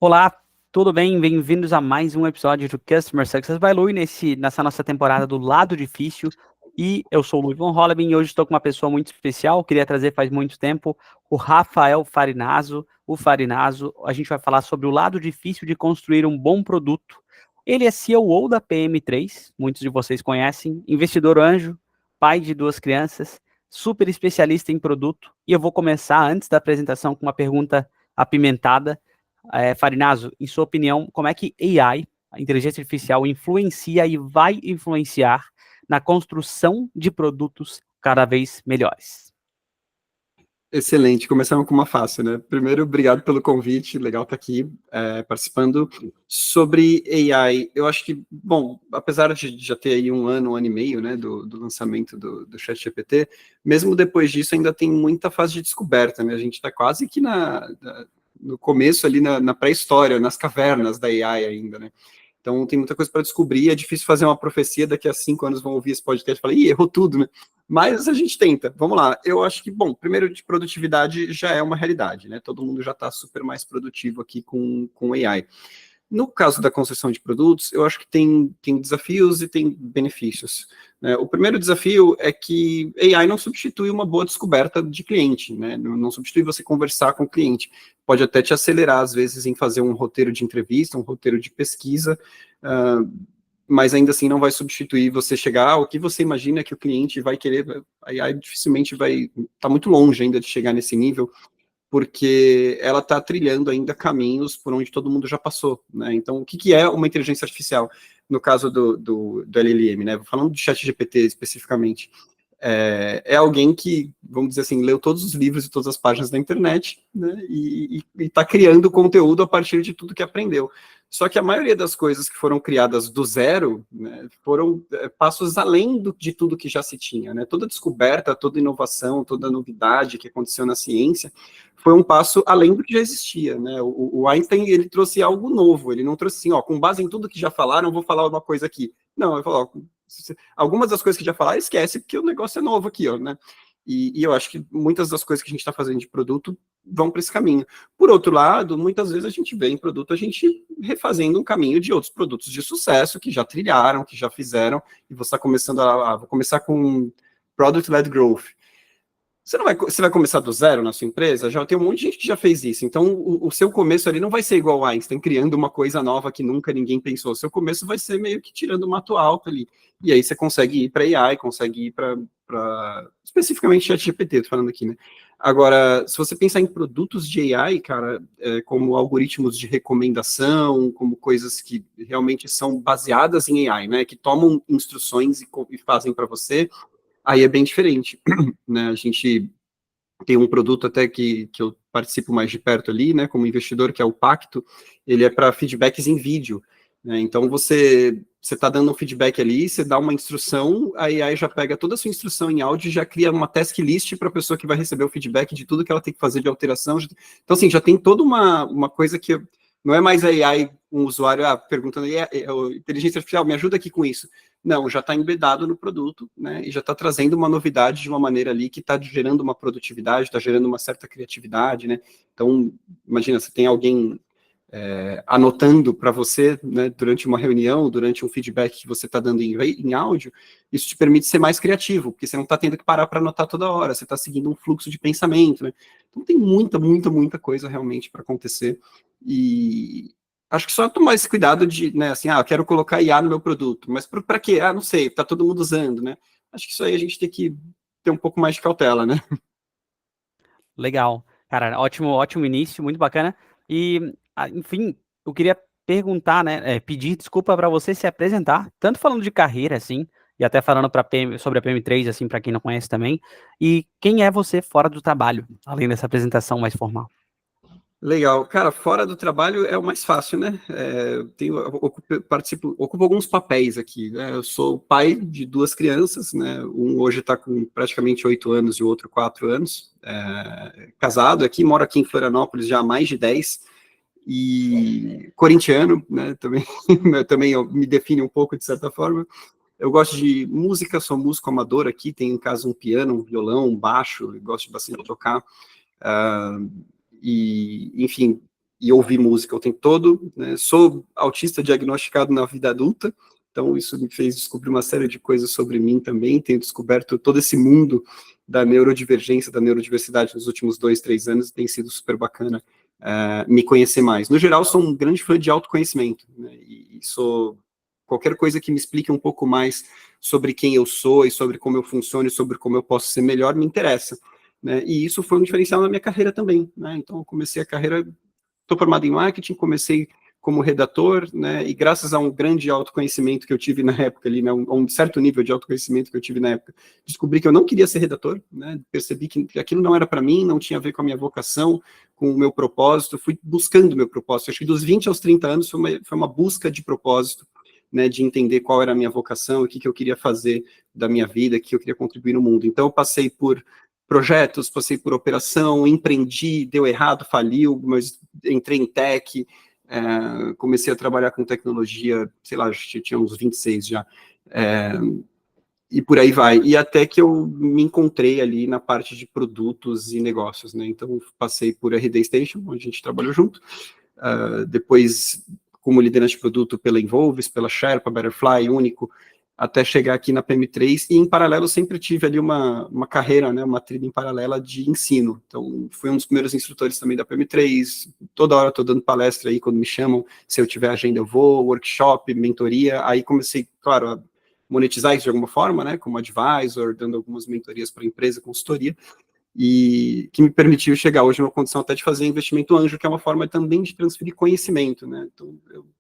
Olá, tudo bem? Bem-vindos a mais um episódio do Customer Success by Lui, nessa nossa temporada do Lado Difícil. E eu sou o Lui Von Holleben e hoje estou com uma pessoa muito especial, queria trazer faz muito tempo, o Rafael Farinaso. O Farinaso, a gente vai falar sobre o lado difícil de construir um bom produto. Ele é CEO da PM3, muitos de vocês conhecem, investidor anjo, pai de 2 crianças, super especialista em produto. E eu vou começar, antes da apresentação, com uma pergunta apimentada. Farinaso, em sua opinião, como é que AI, a inteligência artificial, influencia e vai influenciar na construção de produtos cada vez melhores? Excelente, começamos com uma fácil, né? Primeiro, obrigado pelo convite, legal estar aqui participando. Sobre AI, eu acho que, bom, apesar de já ter aí um ano e meio, né, do lançamento do ChatGPT, mesmo depois disso ainda tem muita fase de descoberta, né? A gente está quase que no começo ali na pré-história, nas cavernas da AI ainda, né? Então tem muita coisa para descobrir, é difícil fazer uma profecia, daqui a 5 anos vão ouvir esse podcast e falar, ih, errou tudo, né? Mas a gente tenta, vamos lá. Eu acho que, bom, primeiro de produtividade já é uma realidade, né? Todo mundo já está super mais produtivo aqui com AI. No caso da construção de produtos, eu acho que tem desafios e tem benefícios, né? O primeiro desafio é que AI não substitui uma boa descoberta de cliente, né? Não substitui você conversar com o cliente. Pode até te acelerar, às vezes, em fazer um roteiro de entrevista, um roteiro de pesquisa, mas ainda assim não vai substituir você chegar, o que você imagina que o cliente vai querer, a AI dificilmente vai, está muito longe ainda de chegar nesse nível, porque ela está trilhando ainda caminhos por onde todo mundo já passou, né? Então, o que é uma inteligência artificial? No caso do LLM, né? Falando do ChatGPT especificamente, é alguém que, vamos dizer assim, leu todos os livros e todas as páginas da internet, né? E está criando conteúdo a partir de tudo que aprendeu. Só que a maioria das coisas que foram criadas do zero, né, foram passos além de tudo que já se tinha, né? Toda descoberta, toda inovação, toda novidade que aconteceu na ciência foi um passo além do que já existia, né? O Einstein, ele trouxe algo novo, ele não trouxe assim, ó, com base em tudo que já falaram, vou falar uma coisa aqui. Não, ele falou, ó, algumas das coisas que já falaram, esquece, porque o negócio é novo aqui, ó, né? E eu acho que muitas das coisas que a gente está fazendo de produto vão para esse caminho. Por outro lado, muitas vezes a gente vê em produto a gente refazendo um caminho de outros produtos de sucesso que já trilharam, que já fizeram, e você está começando vou começar com Product-Led Growth. Você vai começar do zero na sua empresa? Já tem um monte de gente que já fez isso. Então, o seu começo ali não vai ser igual ao Einstein, criando uma coisa nova que nunca ninguém pensou. O seu começo vai ser meio que tirando o mato alto ali. E aí você consegue ir para AI, consegue ir para especificamente ChatGPT, tô falando aqui, né? Agora, se você pensar em produtos de AI, cara, como algoritmos de recomendação, como coisas que realmente são baseadas em AI, né? Que tomam instruções e fazem para você, aí é bem diferente, né? A gente tem um produto até que eu participo mais de perto ali, né, como investidor, que é o Pacto, ele é para feedbacks em vídeo, né? Então você está dando um feedback ali, você dá uma instrução, aí já pega toda a sua instrução em áudio e já cria uma task list para a pessoa que vai receber o feedback de tudo que ela tem que fazer de alteração. Então, assim, já tem toda uma coisa que não é mais a AI, um usuário perguntando, inteligência artificial, me ajuda aqui com isso. Não, já está embedado no produto, né? E já está trazendo uma novidade de uma maneira ali que está gerando uma produtividade, está gerando uma certa criatividade, né? Então, imagina, você tem alguém anotando para você, né, durante uma reunião, durante um feedback que você está dando em áudio, isso te permite ser mais criativo, porque você não está tendo que parar para anotar toda hora, você está seguindo um fluxo de pensamento, né? Então tem muita coisa realmente para acontecer, e acho que só tomar esse cuidado de, né, assim, quero colocar IA no meu produto, mas para quê? Não sei, está todo mundo usando, né? Acho que isso aí a gente tem que ter um pouco mais de cautela, né? Legal. Cara, ótimo início, muito bacana. E, enfim, eu queria perguntar, né, pedir desculpa para você se apresentar, tanto falando de carreira, assim, e até falando sobre a PM3, assim, para quem não conhece também, e quem é você fora do trabalho, além dessa apresentação mais formal. Legal. Cara, fora do trabalho é o mais fácil, né? Ocupo alguns papéis aqui, né? Eu sou pai de 2 crianças, né? Um hoje está com praticamente 8 anos e o outro 4 anos. Casado aqui, moro aqui em Florianópolis já há mais de 10. E corintiano, né? Também eu me define um pouco, de certa forma. Eu gosto de música, sou músico amador aqui, tenho em casa um piano, um violão, um baixo, gosto bastante de tocar. E, enfim, e ouvir música o tempo todo, né? Sou autista diagnosticado na vida adulta, então isso me fez descobrir uma série de coisas sobre mim também, tenho descoberto todo esse mundo da neurodivergência, da neurodiversidade nos últimos 2, 3 anos, tem sido super bacana me conhecer mais. No geral, sou um grande fã de autoconhecimento, né? E sou qualquer coisa que me explique um pouco mais sobre quem eu sou e sobre como eu funciono e sobre como eu posso ser melhor me interessa, né? E isso foi um diferencial na minha carreira também, né? Então, eu comecei a carreira, estou formado em marketing, comecei como redator, né, e graças a um grande autoconhecimento que eu tive na época ali, né, um certo nível de autoconhecimento que eu tive na época, descobri que eu não queria ser redator, né, percebi que aquilo não era para mim, não tinha a ver com a minha vocação, com o meu propósito, fui buscando o meu propósito. Acho que dos 20 aos 30 anos foi uma busca de propósito, né, de entender qual era a minha vocação, o que eu queria fazer da minha vida, o que eu queria contribuir no mundo. Então, eu passei por projetos, passei por operação, empreendi, deu errado, faliu, mas entrei em tech, comecei a trabalhar com tecnologia, sei lá, tinha uns 26 já, e por aí vai, e até que eu me encontrei ali na parte de produtos e negócios, né, então passei por RD Station, onde a gente trabalhou junto, depois como liderança de produto pela Involves, pela Sherpa, Betterfly, Único, até chegar aqui na PM3, e em paralelo sempre tive ali uma carreira, né, uma trilha em paralela de ensino, então fui um dos primeiros instrutores também da PM3, toda hora estou dando palestra aí, quando me chamam, se eu tiver agenda eu vou, workshop, mentoria, aí comecei, claro, a monetizar isso de alguma forma, né, como advisor, dando algumas mentorias para a empresa, consultoria, e que me permitiu chegar hoje numa condição até de fazer investimento anjo, que é uma forma também de transferir conhecimento, né? Então,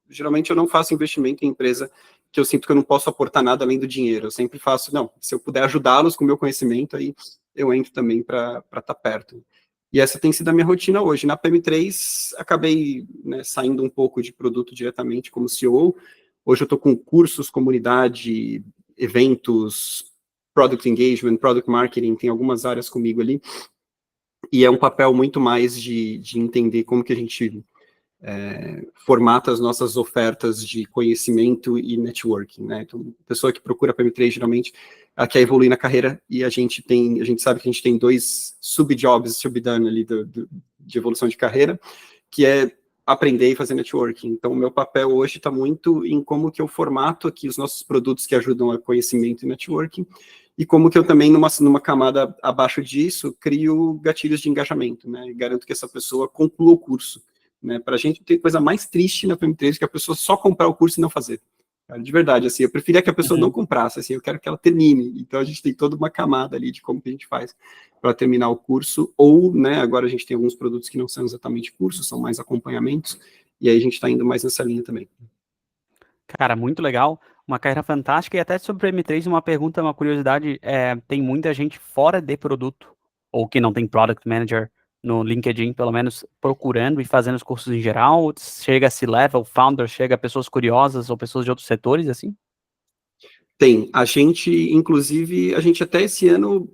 geralmente eu não faço investimento em empresa que eu sinto que eu não posso aportar nada além do dinheiro. Eu sempre faço, não, se eu puder ajudá-los com o meu conhecimento, aí eu entro também para estar perto. E essa tem sido a minha rotina hoje. Na PM3, acabei, né, saindo um pouco de produto diretamente como CEO. Hoje eu estou com cursos, comunidade, eventos, product engagement, product marketing, tem algumas áreas comigo ali, e é um papel muito mais de entender como que a gente formata as nossas ofertas de conhecimento e networking, né? Então, a pessoa que procura a PM3, geralmente, ela quer evoluir na carreira, e a gente sabe que a gente tem 2 subjobs to be done ali de evolução de carreira, que é aprender e fazer networking. Então, o meu papel hoje está muito em como que eu formato aqui os nossos produtos que ajudam a conhecimento e networking, e como que eu também, numa camada abaixo disso, crio gatilhos de engajamento, né? E garanto que essa pessoa conclua o curso, né? Para a gente tem coisa mais triste na PM3 que a pessoa só comprar o curso e não fazer. Cara, de verdade, assim, eu preferia que a pessoa não comprasse, assim, eu quero que ela termine. Então, a gente tem toda uma camada ali de como que a gente faz para terminar o curso, ou, né, agora a gente tem alguns produtos que não são exatamente cursos, são mais acompanhamentos, e aí a gente está indo mais nessa linha também. Cara, muito legal. Uma carreira fantástica. E até sobre o M3, uma pergunta, uma curiosidade. Tem muita gente fora de produto, ou que não tem Product Manager no LinkedIn, pelo menos, procurando e fazendo os cursos em geral? Chega a C-Level, Founder, chega a pessoas curiosas ou pessoas de outros setores, assim? Tem. A gente, inclusive, a gente até esse ano,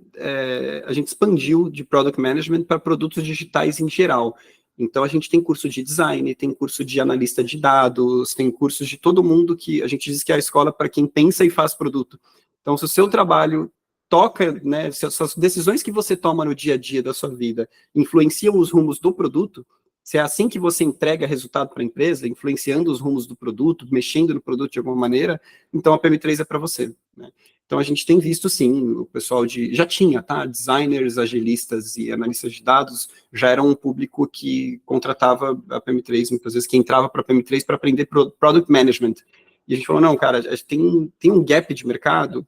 a gente expandiu de Product Management para produtos digitais em geral. Então, a gente tem curso de design, tem curso de analista de dados, tem cursos de todo mundo que a gente diz que é a escola para quem pensa e faz produto. Então, se o seu trabalho toca, né, se as decisões que você toma no dia a dia da sua vida influenciam os rumos do produto, se é assim que você entrega resultado para a empresa, influenciando os rumos do produto, mexendo no produto de alguma maneira, então a PM3 é para você, né? Então a gente tem visto sim, o pessoal já tinha, tá? Designers, agilistas e analistas de dados já eram um público que contratava a PM3, muitas vezes que entrava para a PM3 para aprender Product Management. E a gente falou, não, cara, a gente tem um gap de mercado,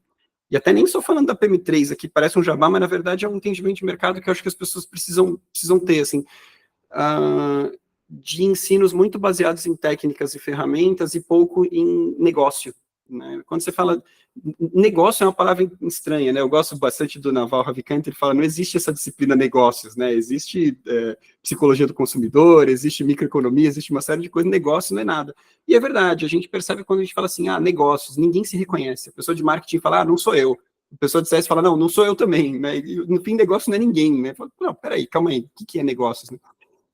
e até nem só falando da PM3 aqui, parece um jabá, mas na verdade é um entendimento de mercado que eu acho que as pessoas precisam ter, assim, de ensinos muito baseados em técnicas e ferramentas e pouco em negócio, né? Quando você fala negócio é uma palavra estranha, né? Eu gosto bastante do Naval Ravikant, ele fala, não existe essa disciplina negócios, né? Existe psicologia do consumidor, existe microeconomia, existe uma série de coisas, negócio não é nada. E é verdade, a gente percebe quando a gente fala assim, negócios, ninguém se reconhece. A pessoa de marketing fala, não sou eu. A pessoa de CS fala, não sou eu também, né? E, no fim, negócio não é ninguém, né? Fala, não, peraí, calma aí, o que é negócios, né?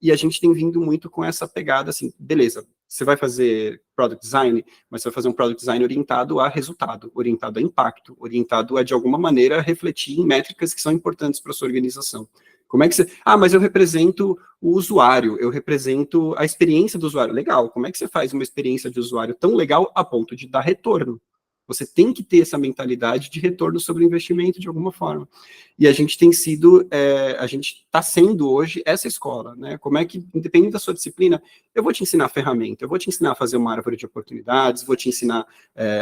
E a gente tem vindo muito com essa pegada, assim, beleza, você vai fazer product design, mas você vai fazer um product design orientado a resultado, orientado a impacto, orientado a, de alguma maneira, refletir em métricas que são importantes para a sua organização. Como é que você... Ah, mas eu represento o usuário, eu represento a experiência do usuário. Legal, como é que você faz uma experiência de usuário tão legal a ponto de dar retorno? Você tem que ter essa mentalidade de retorno sobre o investimento de alguma forma. E a gente tem sido, a gente está sendo hoje essa escola, né? Como é que, independente da sua disciplina, eu vou te ensinar a ferramenta, eu vou te ensinar a fazer uma árvore de oportunidades, vou te ensinar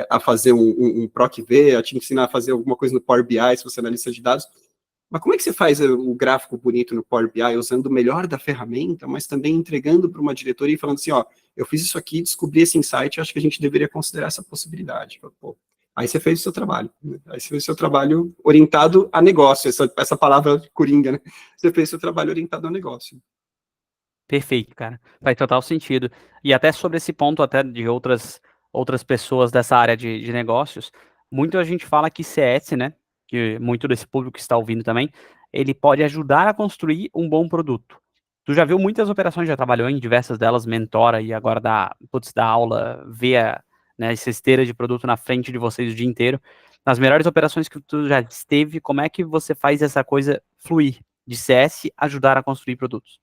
a fazer um PROC-V, a te ensinar a fazer alguma coisa no Power BI, se você é analista de dados. Mas como é que você faz o gráfico bonito no Power BI usando o melhor da ferramenta, mas também entregando para uma diretoria e falando assim, ó, eu fiz isso aqui, descobri esse insight, acho que a gente deveria considerar essa possibilidade. Pô, aí você fez o seu trabalho, né? Aí você fez o seu trabalho orientado a negócio, essa palavra coringa, né? Você fez o seu trabalho orientado a negócio. Perfeito, cara. Faz total sentido. E até sobre esse ponto até de outras pessoas dessa área de negócios, muito a gente fala que CS, né, que muito desse público que está ouvindo também, ele pode ajudar a construir um bom produto. Tu já viu muitas operações, já trabalhou em diversas delas, mentora e agora dá aula, vê né, essa esteira de produto na frente de vocês o dia inteiro. Nas melhores operações que tu já esteve, como é que você faz essa coisa fluir de CS ajudar a construir produtos?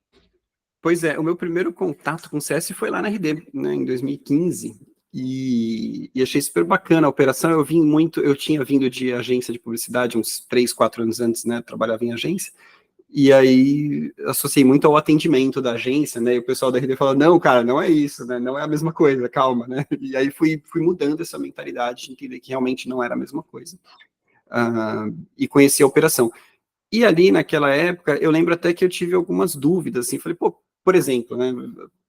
Pois é, o meu primeiro contato com o CS foi lá na RD, né, em 2015, e achei super bacana a operação. Eu tinha vindo de agência de publicidade uns 3, 4 anos antes, né, trabalhava em agência, e aí associei muito ao atendimento da agência, né, e o pessoal da RD falou, não, cara, não é isso, né, não é a mesma coisa, calma, né, e aí fui mudando essa mentalidade de entender que realmente não era a mesma coisa, e conheci a operação. E ali, naquela época, eu lembro até que eu tive algumas dúvidas, assim, falei, pô, por exemplo, né,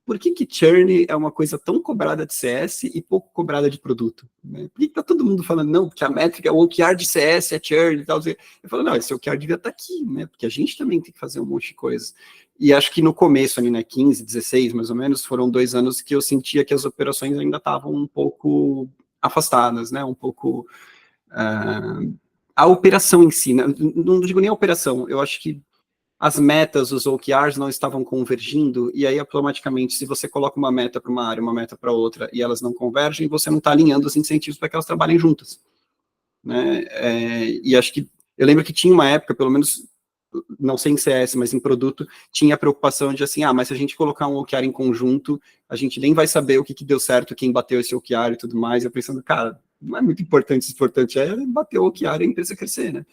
por que churn é uma coisa tão cobrada de CS e pouco cobrada de produto? Né? Por que tá todo mundo falando, não, porque a métrica, o OKR de CS é churn e tal? Eu falo, não, esse OKR devia estar aqui, né, porque a gente também tem que fazer um monte de coisas. E acho que no começo, ali, né, 15, 16, mais ou menos, foram 2 anos que eu sentia que as operações ainda estavam um pouco afastadas, né, um pouco... a operação em si, né? Não digo nem a operação, eu acho que as metas, os OKRs não estavam convergindo, e aí automaticamente, se você coloca uma meta para uma área, uma meta para outra, e elas não convergem, você não está alinhando os incentivos para que elas trabalhem juntas, né? E acho que, eu lembro que tinha uma época, pelo menos, não sei em CS, mas em produto, tinha a preocupação de assim, mas se a gente colocar um OKR em conjunto, a gente nem vai saber o que deu certo, quem bateu esse OKR e tudo mais, eu pensando, cara, não é muito importante, o importante é bater o OKR e a empresa crescer, né?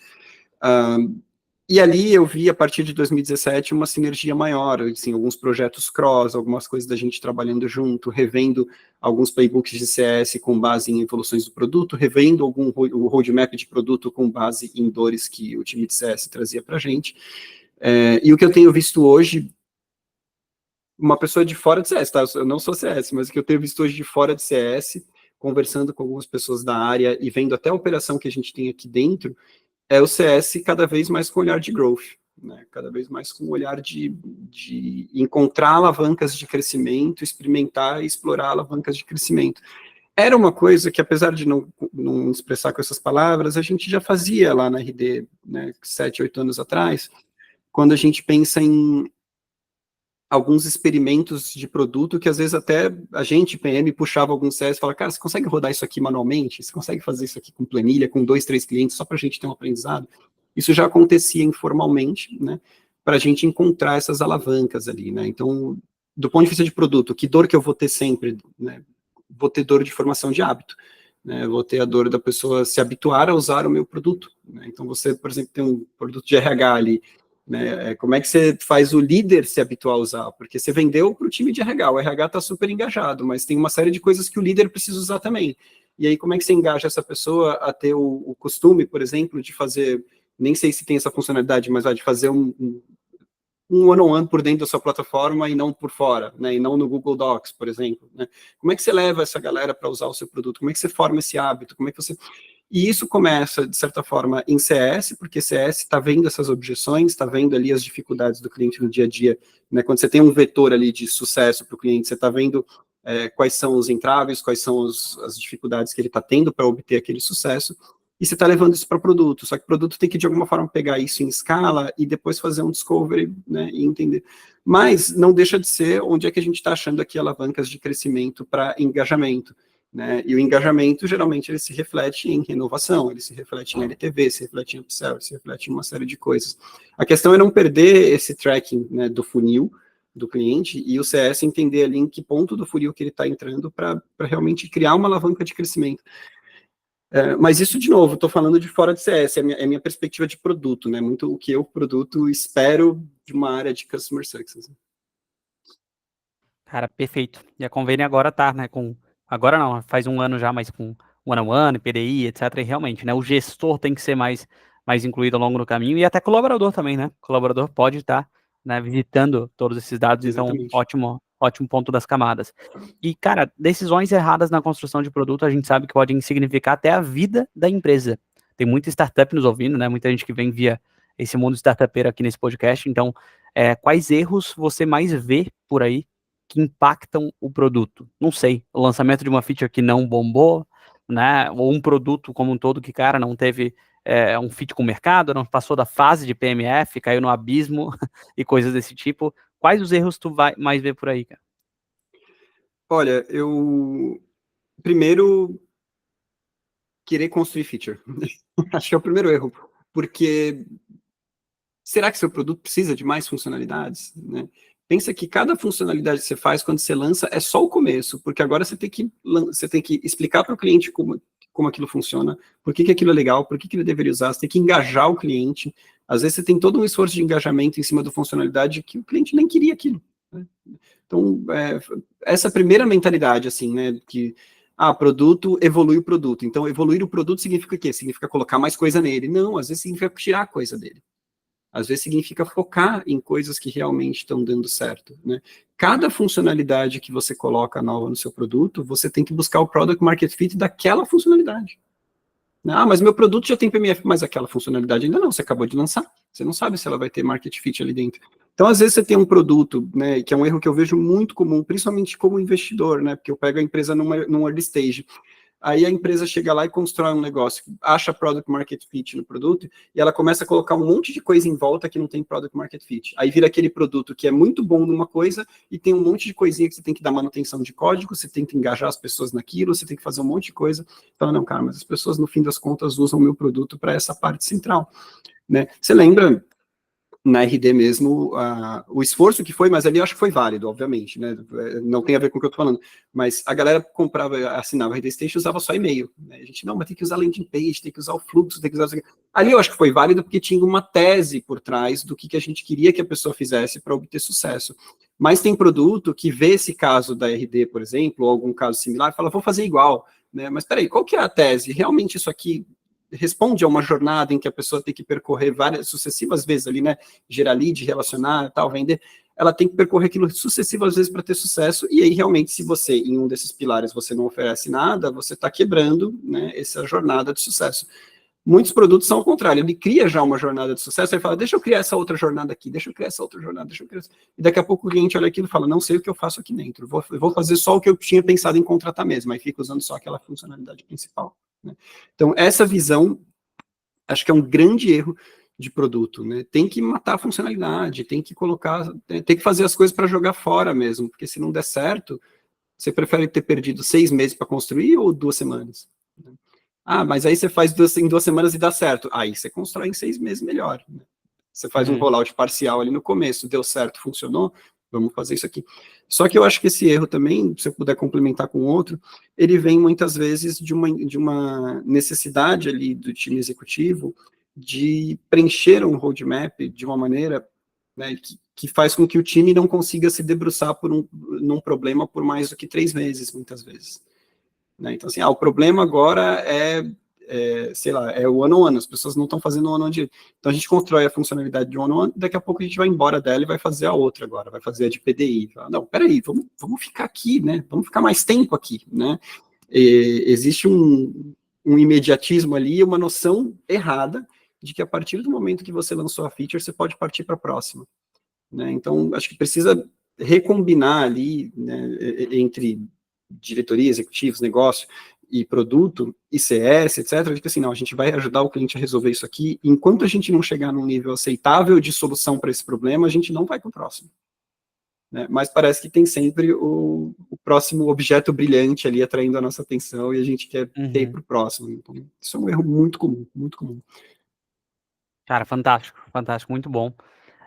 E ali eu vi, a partir de 2017, uma sinergia maior, assim, alguns projetos cross, algumas coisas da gente trabalhando junto, revendo alguns playbooks de CS com base em evoluções do produto, revendo o roadmap de produto com base em dores que o time de CS trazia para a gente. E o que eu tenho visto hoje, uma pessoa de fora de CS, tá? Eu não sou CS, mas o que eu tenho visto hoje de fora de CS, conversando com algumas pessoas da área e vendo até a operação que a gente tem aqui dentro, é o CS cada vez mais com olhar de growth, né? Cada vez mais com o olhar de encontrar alavancas de crescimento, experimentar e explorar alavancas de crescimento. Era uma coisa que, apesar de não expressar com essas palavras, a gente já fazia lá na RD, né, 7, 8 anos atrás, quando a gente pensa em alguns experimentos de produto que às vezes até a gente, PM, puxava alguns CS e falava, cara, você consegue rodar isso aqui manualmente? Você consegue fazer isso aqui com planilha, com 2, 3 clientes, só para a gente ter um aprendizado? Isso já acontecia informalmente, né, para a gente encontrar essas alavancas ali, né? Então, do ponto de vista de produto, que dor que eu vou ter sempre, né? Vou ter dor de formação de hábito, né? Vou ter a dor da pessoa se habituar a usar o meu produto, né? Então, você, por exemplo, tem um produto de RH ali, né? Como é que você faz o líder se habituar a usar? Porque você vendeu para o time de RH, o RH está super engajado, mas tem uma série de coisas que o líder precisa usar também. E aí, como é que você engaja essa pessoa a ter o costume, por exemplo, de fazer, nem sei se tem essa funcionalidade, mas de fazer um one-on-one por dentro da sua plataforma e não por fora, né? E não no Google Docs, por exemplo, né? Como é que você leva essa galera para usar o seu produto? Como é que você forma esse hábito? Como é que você... E isso começa, de certa forma, em CS, porque CS está vendo essas objeções, está vendo ali as dificuldades do cliente no dia a dia, né? Quando você tem um vetor ali de sucesso para o cliente, você está vendo quais são os entraves, quais são as dificuldades que ele está tendo para obter aquele sucesso, e você está levando isso para o produto, só que o produto tem que, de alguma forma, pegar isso em escala e depois fazer um discovery, né, e entender. Mas não deixa de ser onde é que a gente está achando aqui alavancas de crescimento para engajamento. né? E o engajamento, geralmente, ele se reflete em renovação, ele se reflete em LTV, se reflete em upsell, se reflete em uma série de coisas. A questão é não perder esse tracking, né, do funil do cliente e o CS entender ali em que ponto do funil que ele está entrando para realmente criar uma alavanca de crescimento. Mas isso, de novo, estou falando de fora de CS, é a minha perspectiva de produto, né? Muito o que eu, produto, espero de uma área de Customer Success. Cara, perfeito. E a Convênio agora tá, né, agora não, faz um ano já, mas com one-on-one, PDI, etc. E realmente, né, o gestor tem que ser mais incluído ao longo do caminho e até colaborador também, né? O colaborador pode estar, né, visitando todos esses dados, então Exatamente. ótimo ponto das camadas. E, cara, decisões erradas na construção de produto, a gente sabe que podem significar até a vida da empresa. Tem muita startup nos ouvindo, né? Muita gente que vem via esse mundo startupeiro aqui nesse podcast. Então, quais erros você mais vê por aí que impactam o produto? Não sei, o lançamento de uma feature que não bombou, né? Ou um produto como um todo que, cara, não teve um fit com o mercado, não passou da fase de PMF, caiu no abismo e coisas desse tipo. Quais os erros tu vai mais ver por aí, cara? Olha, primeiro, querer construir feature. Acho que é o primeiro erro, porque será que seu produto precisa de mais funcionalidades, né? Pensa que cada funcionalidade que você faz quando você lança é só o começo, porque agora você tem que explicar para o cliente como aquilo funciona, por que aquilo é legal, por que ele deveria usar, você tem que engajar o cliente. Às vezes você tem todo um esforço de engajamento em cima da funcionalidade que o cliente nem queria aquilo, né? Então, essa primeira mentalidade, assim, né, que produto evolui o produto. Então, evoluir o produto significa o quê? Significa colocar mais coisa nele. Não, às vezes significa tirar coisa dele. Às vezes significa focar em coisas que realmente estão dando certo, né? Cada funcionalidade que você coloca nova no seu produto, você tem que buscar o product market fit daquela funcionalidade. Mas meu produto já tem PMF, mas aquela funcionalidade ainda não, você acabou de lançar, você não sabe se ela vai ter market fit ali dentro. Então, às vezes você tem um produto, né, que é um erro que eu vejo muito comum, principalmente como investidor, né, porque eu pego a empresa num early stage. Aí a empresa chega lá e constrói um negócio, acha product market fit no produto, e ela começa a colocar um monte de coisa em volta que não tem product market fit. Aí vira aquele produto que é muito bom numa coisa, e tem um monte de coisinha que você tem que dar manutenção de código, você tem que engajar as pessoas naquilo, você tem que fazer um monte de coisa. Fala, não, cara, mas as pessoas, no fim das contas, usam o meu produto para essa parte central, né? Você lembra na RD mesmo, o esforço que foi, mas ali eu acho que foi válido, obviamente, né? Não tem a ver com o que eu tô falando, mas a galera comprava, assinava a RD Station e usava só e-mail, né? A gente, não, mas tem que usar landing page, tem que usar o fluxo, tem que usar... Ali eu acho que foi válido porque tinha uma tese por trás do que a gente queria que a pessoa fizesse para obter sucesso. Mas tem produto que vê esse caso da RD, por exemplo, ou algum caso similar, e fala, vou fazer igual, né? Mas peraí, qual que é a tese? Realmente isso aqui responde a uma jornada em que a pessoa tem que percorrer várias sucessivas vezes ali, né? Gerar lead, relacionar, tal, vender. Ela tem que percorrer aquilo sucessivas vezes para ter sucesso. E aí, realmente, se você, em um desses pilares, você não oferece nada, você está quebrando, né, essa jornada de sucesso. Muitos produtos são ao contrário, ele cria já uma jornada de sucesso, ele fala, deixa eu criar essa outra jornada aqui, deixa eu criar essa outra jornada, deixa eu criar... E daqui a pouco o cliente olha aquilo e fala, não sei o que eu faço aqui dentro, vou fazer só o que eu tinha pensado em contratar mesmo, aí fica usando só aquela funcionalidade principal, né? Então, essa visão, acho que é um grande erro de produto, né? Tem que matar a funcionalidade, tem que fazer as coisas para jogar fora mesmo, porque se não der certo, você prefere ter perdido 6 meses para construir ou 2 semanas? Mas aí você faz em 2 semanas e dá certo. Aí você constrói em 6 meses melhor, né? Você faz um rollout parcial ali no começo, deu certo, funcionou, vamos fazer isso aqui. Só que eu acho que esse erro também, se eu puder complementar com outro, ele vem muitas vezes de uma necessidade ali do time executivo de preencher um roadmap de uma maneira, né, que faz com que o time não consiga se debruçar num problema por mais do que 3 meses, muitas vezes. Né? Então, assim, o problema agora sei lá, é o one-on-one, as pessoas não estão fazendo o one-on-one direito. Então, a gente constrói a funcionalidade de one-on-one, daqui a pouco a gente vai embora dela e vai fazer a outra agora, vai fazer a de PDI. Fala, não, peraí, vamos ficar aqui, né? Vamos ficar mais tempo aqui, né? Existe um imediatismo ali, uma noção errada de que a partir do momento que você lançou a feature, você pode partir para a próxima, né? Então, acho que precisa recombinar ali, né, entre diretoria, executivos, negócio e produto, e CS, etc., de que assim, não, a gente vai ajudar o cliente a resolver isso aqui, enquanto a gente não chegar num nível aceitável de solução para esse problema, a gente não vai para o próximo. né? Mas parece que tem sempre o próximo objeto brilhante ali atraindo a nossa atenção e a gente quer ir para o próximo. Então, isso é um erro muito comum, muito comum. Cara, fantástico, fantástico, muito bom.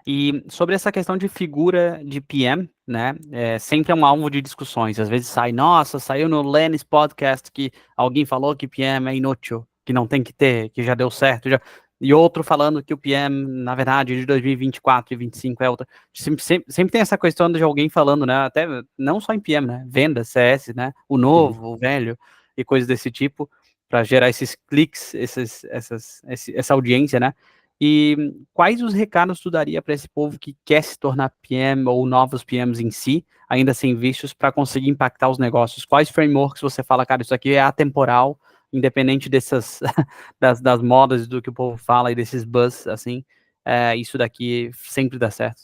E sobre essa questão de figura de PM, né? Sempre é um alvo de discussões. Às vezes sai, nossa, saiu no Lenny's podcast que alguém falou que PM é inútil, que não tem que ter, que já deu certo. Já... E outro falando que o PM, na verdade, de 2024 e 2025 é outra. Sempre tem essa questão de alguém falando, né? Até não só em PM, né? Venda, CS, né? O novo, o velho e coisas desse tipo, para gerar esses cliques, essa audiência, né? E quais os recados tu daria para esse povo que quer se tornar PM ou novos PMs em si, ainda sem vistos, para conseguir impactar os negócios? Quais frameworks você fala, cara, isso aqui é atemporal, independente dessas das modas do que o povo fala e desses buzz, assim, isso daqui sempre dá certo.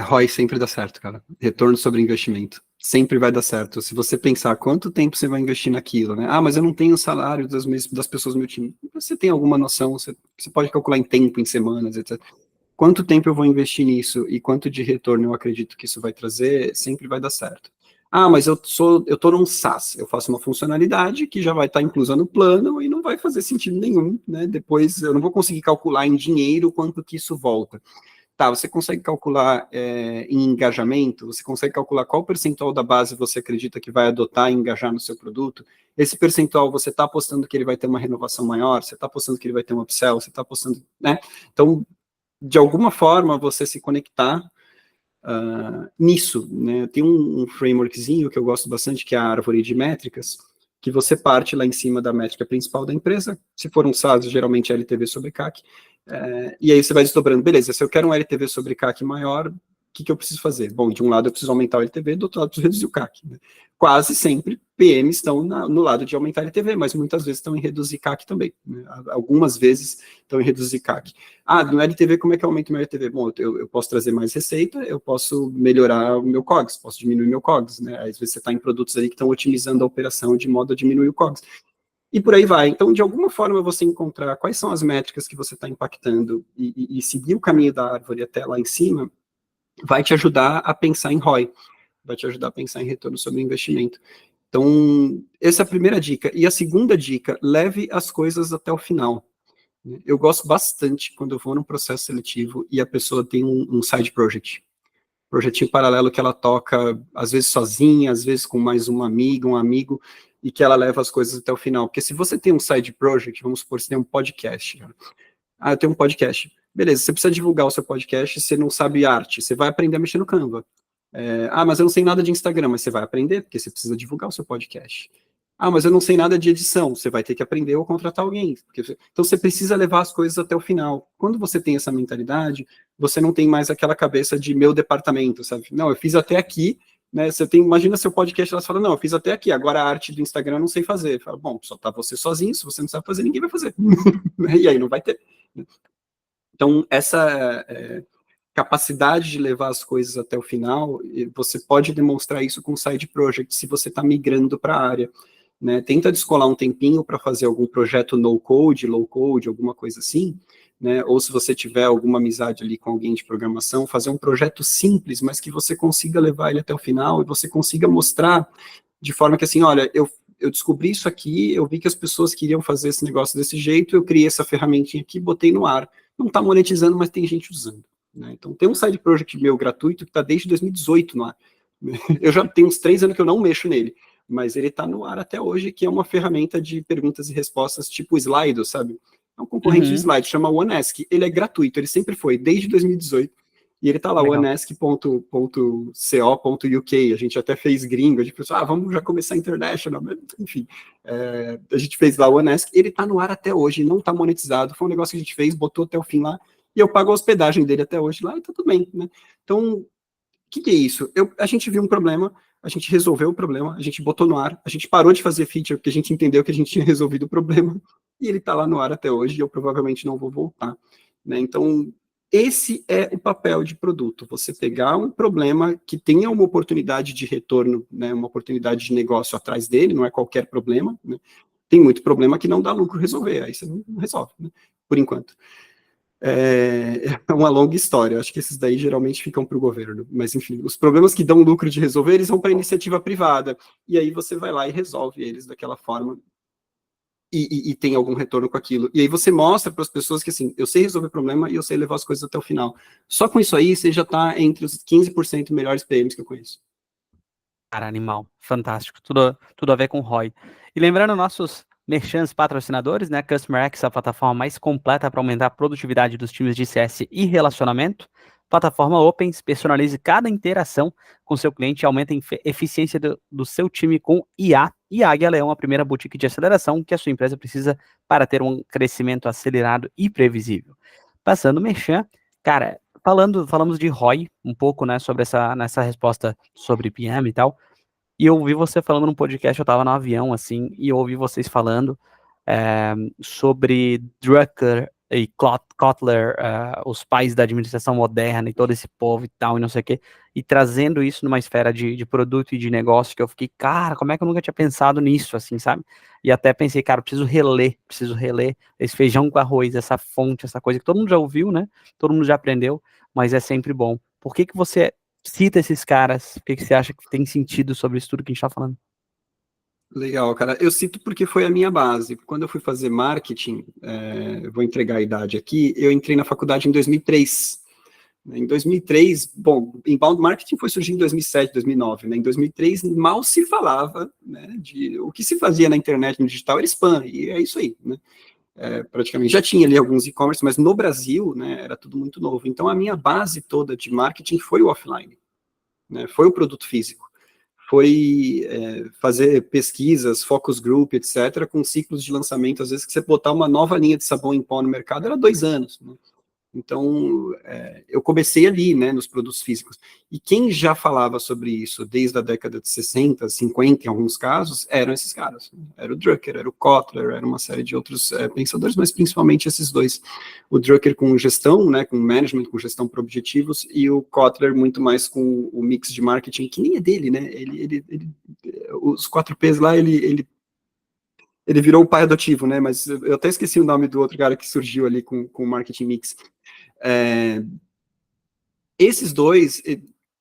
ROI sempre dá certo, cara. Retorno sobre investimento. Sempre vai dar certo. Se você pensar quanto tempo você vai investir naquilo, né? Ah, mas eu não tenho o salário das pessoas do meu time. Você tem alguma noção, você pode calcular em tempo, em semanas, etc. Quanto tempo eu vou investir nisso e quanto de retorno eu acredito que isso vai trazer, sempre vai dar certo. Ah, mas eu tô num SaaS, eu faço uma funcionalidade que já vai estar inclusa no plano e não vai fazer sentido nenhum, né? Depois eu não vou conseguir calcular em dinheiro quanto que isso volta. Tá, você consegue calcular em engajamento? Você consegue calcular qual percentual da base você acredita que vai adotar e engajar no seu produto? Esse percentual, você está apostando que ele vai ter uma renovação maior? Você está apostando que ele vai ter um upsell? Você está apostando, né? Então, de alguma forma, você se conectar nisso, né? Tem um frameworkzinho que eu gosto bastante, que é a árvore de métricas, que você parte lá em cima da métrica principal da empresa. Se for um SaaS, geralmente é LTV sobre CAC. E aí você vai desdobrando, beleza, se eu quero um LTV sobre CAC maior, o que eu preciso fazer? Bom, de um lado eu preciso aumentar o LTV, do outro lado eu preciso reduzir o CAC. Né? Quase sempre PMs estão no lado de aumentar LTV, mas muitas vezes estão em reduzir CAC também. Né? Algumas vezes estão em reduzir CAC. Ah, no LTV, como é que eu aumento o meu LTV? Bom, eu posso trazer mais receita, eu posso melhorar o meu COGS, posso diminuir o meu COGS. Né? Às vezes você está em produtos ali que estão otimizando a operação de modo a diminuir o COGS. E por aí vai. Então, de alguma forma, você encontrar quais são as métricas que você está impactando e seguir o caminho da árvore até lá em cima, vai te ajudar a pensar em ROI, vai te ajudar a pensar em retorno sobre investimento. Então, essa é a primeira dica. E a segunda dica, leve as coisas até o final. Eu gosto bastante quando eu vou num processo seletivo e a pessoa tem um side project. Projetinho paralelo que ela toca, às vezes sozinha, às vezes com mais uma amiga, um amigo, e que ela leva as coisas até o final. Porque se você tem um side project, vamos supor, você tem um podcast. Né? Ah, eu tenho um podcast. Beleza, você precisa divulgar o seu podcast, você não sabe arte, você vai aprender a mexer no Canva. Mas eu não sei nada de Instagram, mas você vai aprender, porque você precisa divulgar o seu podcast. Ah, mas eu não sei nada de edição, você vai ter que aprender ou contratar alguém. Então você precisa levar as coisas até o final. Quando você tem essa mentalidade, você não tem mais aquela cabeça de meu departamento, sabe? Não, eu fiz até aqui, né? Você tem, imagina seu podcast, elas falam, não, eu fiz até aqui, agora a arte do Instagram eu não sei fazer. Fala, bom, só tá você sozinho, se você não sabe fazer, ninguém vai fazer. E aí não vai ter. Então, essa capacidade de levar as coisas até o final, você pode demonstrar isso com side project, se você está migrando para a área. Né? Tenta descolar um tempinho para fazer algum projeto no code, low code, alguma coisa assim, né? Ou se você tiver alguma amizade ali com alguém de programação, fazer um projeto simples, mas que você consiga levar ele até o final e você consiga mostrar de forma que assim, olha, eu descobri isso aqui, eu vi que as pessoas queriam fazer esse negócio desse jeito, eu criei essa ferramentinha aqui, botei no ar. Não está monetizando, mas tem gente usando. Né? Então, tem um side project meu gratuito que está desde 2018 no ar. Eu já tenho uns 3 anos que eu não mexo nele, mas ele está no ar até hoje, que é uma ferramenta de perguntas e respostas tipo Slido, sabe? É um concorrente de Slido, chama OneAsk. Ele é gratuito, ele sempre foi, desde 2018. E ele está lá, oneask.co.uk. A gente até fez gringo, a gente pensou, vamos já começar international. Mas, enfim, a gente fez lá o OneAsk. Ele está no ar até hoje, não está monetizado. Foi um negócio que a gente fez, botou até o fim lá, e eu pago a hospedagem dele até hoje lá, e tá tudo bem, né? Então, o que é isso? A gente viu um problema, a gente resolveu o problema, a gente botou no ar, a gente parou de fazer feature porque a gente entendeu que a gente tinha resolvido o problema, e ele está lá no ar até hoje, e eu provavelmente não vou voltar. Né? Então, esse é o papel de produto, você pegar um problema que tenha uma oportunidade de retorno, né, uma oportunidade de negócio atrás dele, não é qualquer problema, né? Tem muito problema que não dá lucro resolver, aí você não resolve, né, por enquanto. É uma longa história, acho que esses daí geralmente ficam para o governo, mas enfim, os problemas que dão lucro de resolver, eles vão para a iniciativa privada, e aí você vai lá e resolve eles daquela forma, e tem algum retorno com aquilo. E aí você mostra para as pessoas que, assim, eu sei resolver problema e eu sei levar as coisas até o final. Só com isso aí, você já está entre os 15% melhores PMs que eu conheço. Cara, animal, fantástico, tudo a ver com ROI. E lembrando nossos merchants patrocinadores, né, Customer X, a plataforma mais completa para aumentar a produtividade dos times de CS e relacionamento. Plataforma Opens, personalize cada interação com seu cliente e aumente a eficiência do seu time com IA. E Águia Leão, a primeira boutique de aceleração que a sua empresa precisa para ter um crescimento acelerado e previsível. Passando o merchan, cara, falamos de ROI um pouco, né, sobre nessa resposta sobre PM e tal. E eu ouvi você falando num podcast, eu tava no avião, assim, e eu ouvi vocês falando sobre Drucker e Kotler, os pais da administração moderna e todo esse povo e tal, e não sei o quê, e trazendo isso numa esfera de produto e de negócio, que eu fiquei, cara, como é que eu nunca tinha pensado nisso, assim, sabe? E até pensei, cara, preciso reler esse feijão com arroz, essa fonte, essa coisa que todo mundo já ouviu, né? Todo mundo já aprendeu, mas é sempre bom. Por que que você cita esses caras? O que que você acha que tem sentido sobre isso tudo que a gente tá falando? Legal, cara. Eu cito porque foi a minha base. Quando eu fui fazer marketing, eu vou entregar a idade aqui, eu entrei na faculdade em 2003. Em 2003, bom, inbound marketing foi surgir em 2007, 2009, né? Em 2003 mal se falava, né, de o que se fazia na internet, no digital, era spam, e é isso aí, né? Praticamente já tinha ali alguns e-commerce, mas no Brasil, né, era tudo muito novo. Então a minha base toda de marketing foi o offline, né? Foi o produto físico. Foi fazer pesquisas, focus group, etc., com ciclos de lançamento, às vezes que você botar uma nova linha de sabão em pó no mercado era 2 anos, né? Então, eu comecei ali, né, nos produtos físicos. E quem já falava sobre isso desde a década de 60, 50, em alguns casos, eram esses caras. Era o Drucker, era o Kotler, era uma série de outros pensadores, mas principalmente esses dois. O Drucker com gestão, né, com management, com gestão por objetivos, e o Kotler muito mais com o mix de marketing, que nem é dele, né? Os 4Ps lá, ele virou o pai adotivo, né? Mas eu até esqueci o nome do outro cara que surgiu ali com o marketing mix. Esses dois,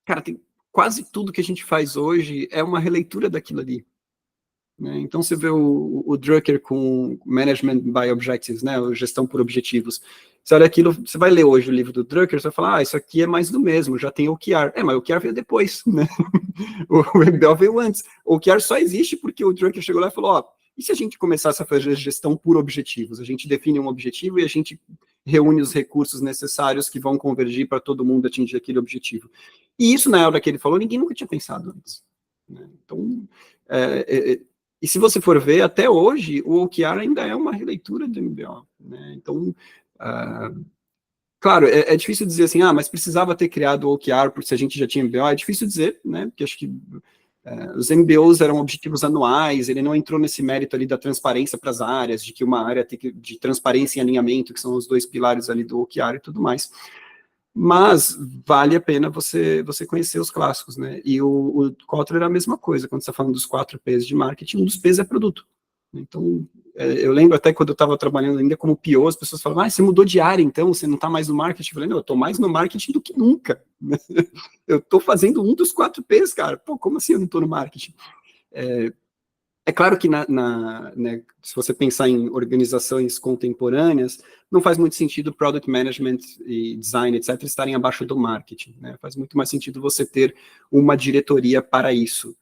cara, tem quase tudo que a gente faz hoje é uma releitura daquilo ali, né? Então você vê o Drucker com Management by Objectives, né? Gestão por objetivos. Você olha aquilo, você vai ler hoje o livro do Drucker, você vai falar, isso aqui é mais do mesmo, já tem o OKR. Mas o OKR veio depois, né? O MBO veio antes. O OKR só existe porque o Drucker chegou lá e falou, e se a gente começasse a fazer gestão por objetivos? A gente define um objetivo e a gente reúne os recursos necessários que vão convergir para todo mundo atingir aquele objetivo. E isso, na hora que ele falou, ninguém nunca tinha pensado antes, né? Então, e se você for ver, até hoje, o OKR ainda é uma releitura do MBO, né? Então, claro, é difícil dizer assim, mas precisava ter criado o OKR porque se a gente já tinha MBO, é difícil dizer, né? Porque acho que os MBOs eram objetivos anuais, ele não entrou nesse mérito ali da transparência para as áreas, de que uma área tem que, de transparência e alinhamento, que são os dois pilares ali do OKR e tudo mais. Mas vale a pena você conhecer os clássicos, né? E o Kotler é a mesma coisa, quando você está falando dos 4Ps de marketing, um dos Ps é produto. Então, eu lembro até quando eu estava trabalhando ainda como PO, as pessoas falavam, você mudou de área então, você não está mais no marketing? Eu falei, não, eu estou mais no marketing do que nunca. Eu estou fazendo um dos 4Ps, cara. Pô, como assim eu não estou no marketing? É claro que né, se você pensar em organizações contemporâneas, não faz muito sentido product management e design, etc., estarem abaixo do marketing, né? Faz muito mais sentido você ter uma diretoria para isso,